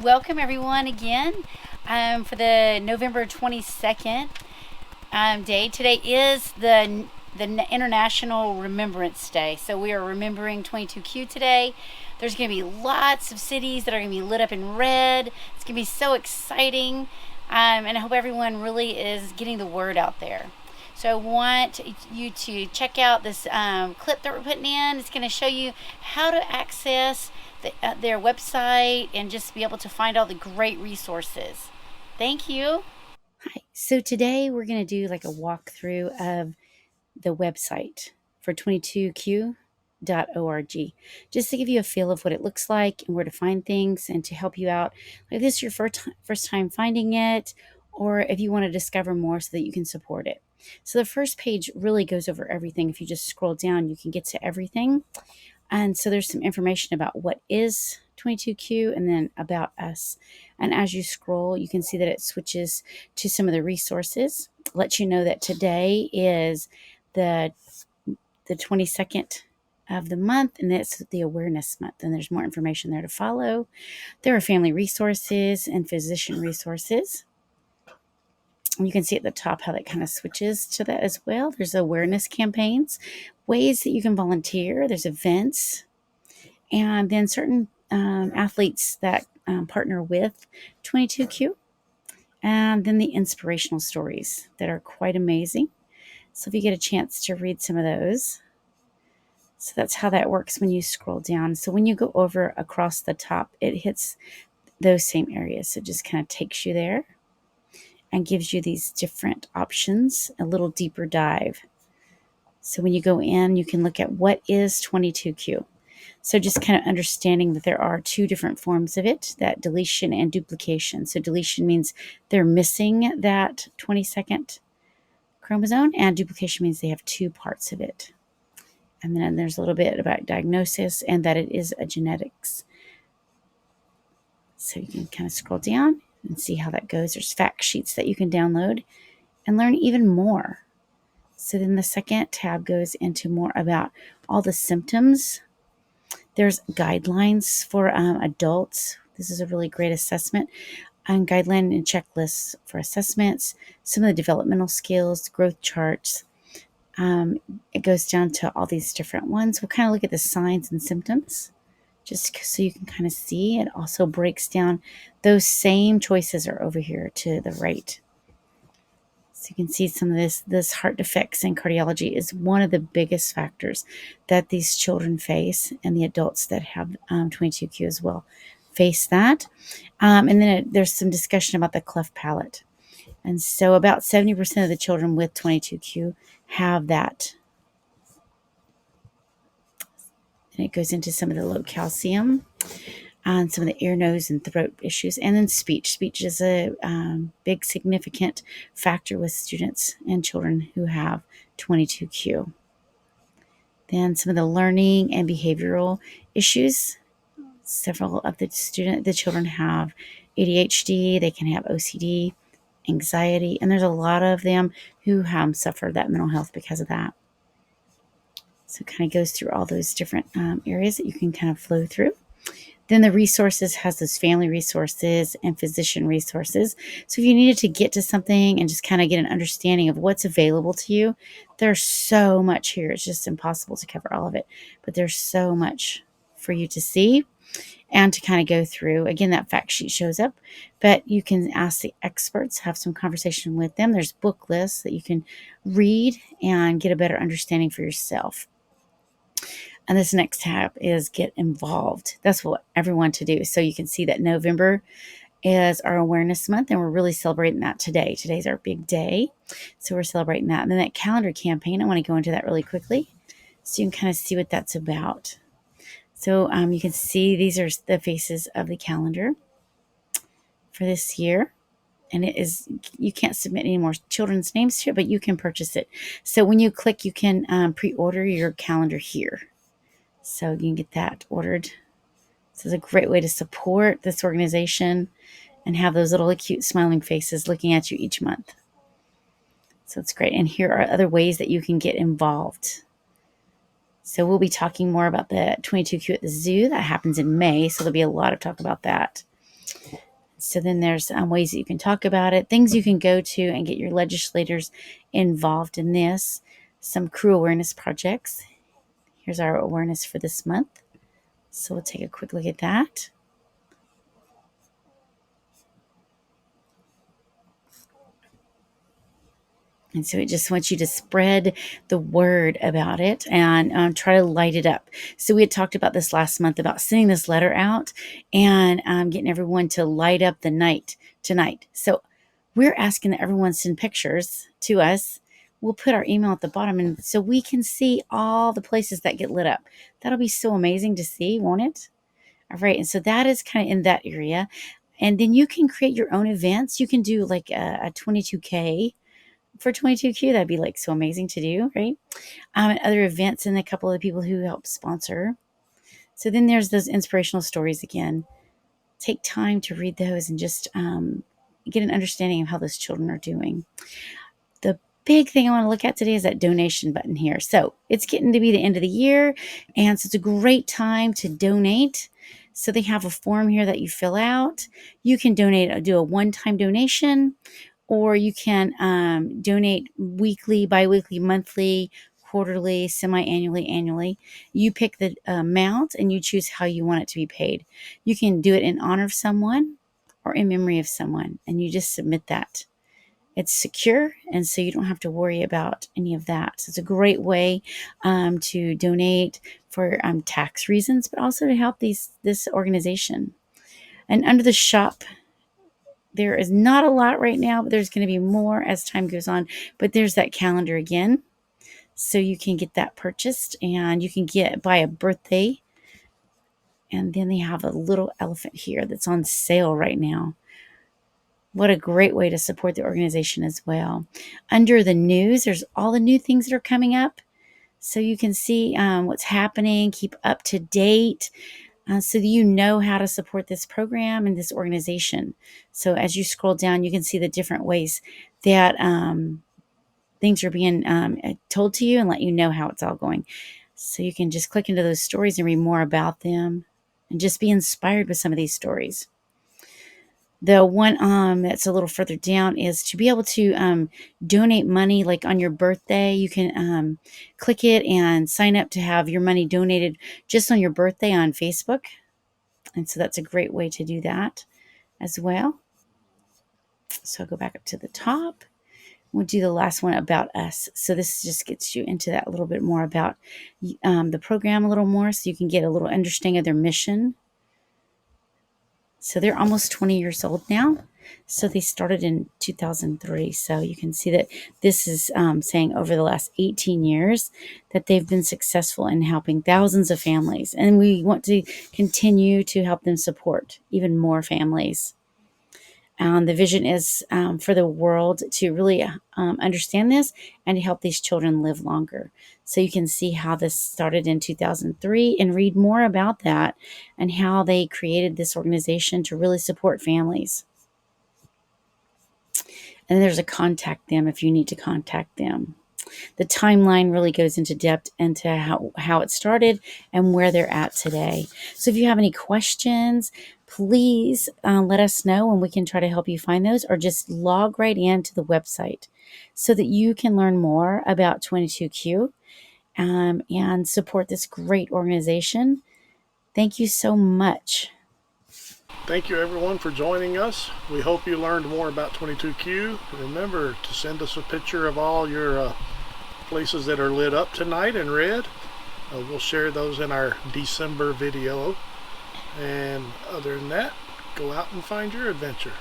Welcome everyone again for the November 22nd day. Today is the International Remembrance Day. So we are remembering 22Q today. There's going to be lots of cities that are going to be lit up in red. It's going to be so exciting. And I hope everyone really is getting the word out there. So I want you to check out this clip that we're putting in. It's going to show you how to access their website and just be able to find all the great resources. Thank you. Hi. So today we're going to do like a walkthrough of the website for 22q.org, just to give you a feel of what it looks like and where to find things and to help you out. If this is your first time finding it, or if you want to discover more so that you can support it. So the first page really goes over everything. If you just scroll down, you can get to everything. And so there's some information about what is 22Q and then about us. And as you scroll, you can see that it switches to some of the resources. Lets you know that today is the 22nd of the month, and it's the awareness month. And there's more information there to follow. There are family resources and physician resources. And you can see at the top how that kind of switches to that as well. There's awareness campaigns, ways that you can volunteer. There's events, and then certain athletes that partner with 22Q, and then the inspirational stories that are quite amazing. So if you get a chance to read some of those. So that's how that works when you scroll down. So when you go over across the top, it hits those same areas. So it just kind of takes you there and gives you these different options, a little deeper dive. So when you go in, you can look at what is 22Q. So just kind of understanding that there are two different forms of it, that deletion and duplication. So deletion means they're missing that 22nd chromosome, and duplication means they have two parts of it. And then there's a little bit about diagnosis and that it is a genetics. So you can kind of scroll down and see how that goes. There's fact sheets that you can download and learn even more. So then the second tab goes into more about all the symptoms. There's guidelines for adults. This is a really great assessment and guideline and checklists for assessments, some of the developmental skills, growth charts. It goes down to all these different ones. We'll kind of look at the signs and symptoms just so you can kind of see. It also breaks down those same choices are over here to the right. So you can see some of this heart defects and cardiology is one of the biggest factors that these children face, and the adults that have 22Q as well face that. And then there's some discussion about the cleft palate. And so about 70% of the children with 22Q have that. And it goes into some of the low calcium and some of the ear, nose, and throat issues. And then speech. Speech is a big significant factor with students and children who have 22Q. Then some of the learning and behavioral issues. Several of the children have ADHD. They can have OCD, anxiety, and there's a lot of them who suffer that mental health because of that. So it kind of goes through all those different areas that you can kind of flow through. Then the resources has those family resources and physician resources. So if you needed to get to something and just kind of get an understanding of what's available to you, there's so much here. It's just impossible to cover all of it, but there's so much for you to see and to kind of go through. Again, that fact sheet shows up, but you can ask the experts, have some conversation with them. There's book lists that you can read and get a better understanding for yourself. And this next tab is get involved. That's what everyone to do. So you can see that November is our awareness month, and we're really celebrating that today. Today's our big day. So we're celebrating that. And then that calendar campaign, I want to go into that really quickly so you can kind of see what that's about. So you can see these are the faces of the calendar for this year. And it is, you can't submit any more children's names to it, but you can purchase it. So when you click, you can pre-order your calendar here. So you can get that ordered. So it's a great way to support this organization and have those little cute smiling faces looking at you each month. So it's great. And here are other ways that you can get involved. So we'll be talking more about the 22Q at the zoo. That happens in May. So there'll be a lot of talk about that. So then there's ways that you can talk about it, things you can go to and get your legislators involved in this, some crew awareness projects. Here's our awareness for this month. So we'll take a quick look at that. And so it just wants you to spread the word about it and try to light it up. So we had talked about this last month about sending this letter out and getting everyone to light up the night tonight. So we're asking that everyone send pictures to us. We'll put our email at the bottom and so we can see all the places that get lit up. That'll be so amazing to see, won't it? All right. And so that is kind of in that area. And then you can create your own events. You can do like a 22K for 22Q. That'd be like so amazing to do, right? And other events and a couple of the people who help sponsor. So then there's those inspirational stories again. Take time to read those and just get an understanding of how those children are doing. The big thing I want to look at today is that donation button here. So it's getting to be the end of the year, and so it's a great time to donate. So they have a form here that you fill out. You can donate, do a one-time donation, or you can donate weekly, bi-weekly, monthly, quarterly, semi-annually, annually. You pick the amount and you choose how you want it to be paid. You can do it in honor of someone or in memory of someone, and you just submit that. It's secure, and so you don't have to worry about any of that. So it's a great way to donate for tax reasons, but also to help this organization. And under the shop, there is not a lot right now, but there's going to be more as time goes on. But there's that calendar again. So you can get that purchased and you can buy a birthday. And then they have a little elephant here that's on sale right now. What a great way to support the organization as well. Under the news, there's all the new things that are coming up. So you can see what's happening, keep up to date. So that you know how to support this program and this organization. So as you scroll down, you can see the different ways that things are being told to you and let you know how it's all going. So you can just click into those stories and read more about them and just be inspired with some of these stories. The one that's a little further down is to be able to donate money, like on your birthday. You can click it and sign up to have your money donated just on your birthday on Facebook. And so that's a great way to do that as well. So I'll go back up to the top. We'll do the last one about us. So this just gets you into that a little bit more about the program a little more so you can get a little understanding of their mission. So they're almost 20 years old now. So they started in 2003. So you can see that this is saying over the last 18 years that they've been successful in helping thousands of families. And we want to continue to help them support even more families. The vision is for the world to really understand this and to help these children live longer. So you can see how this started in 2003 and read more about that and how they created this organization to really support families. And there's a contact them if you need to contact them. The timeline really goes into depth into how it started and where they're at today. So if you have any questions, please let us know and we can try to help you find those, or just log right into the website so that you can learn more about 22Q and support this great organization. Thank you so much. Thank you everyone for joining us. We hope you learned more about 22Q. Remember to send us a picture of all your places that are lit up tonight in red. We'll share those in our December video. And other than that, go out and find your adventure.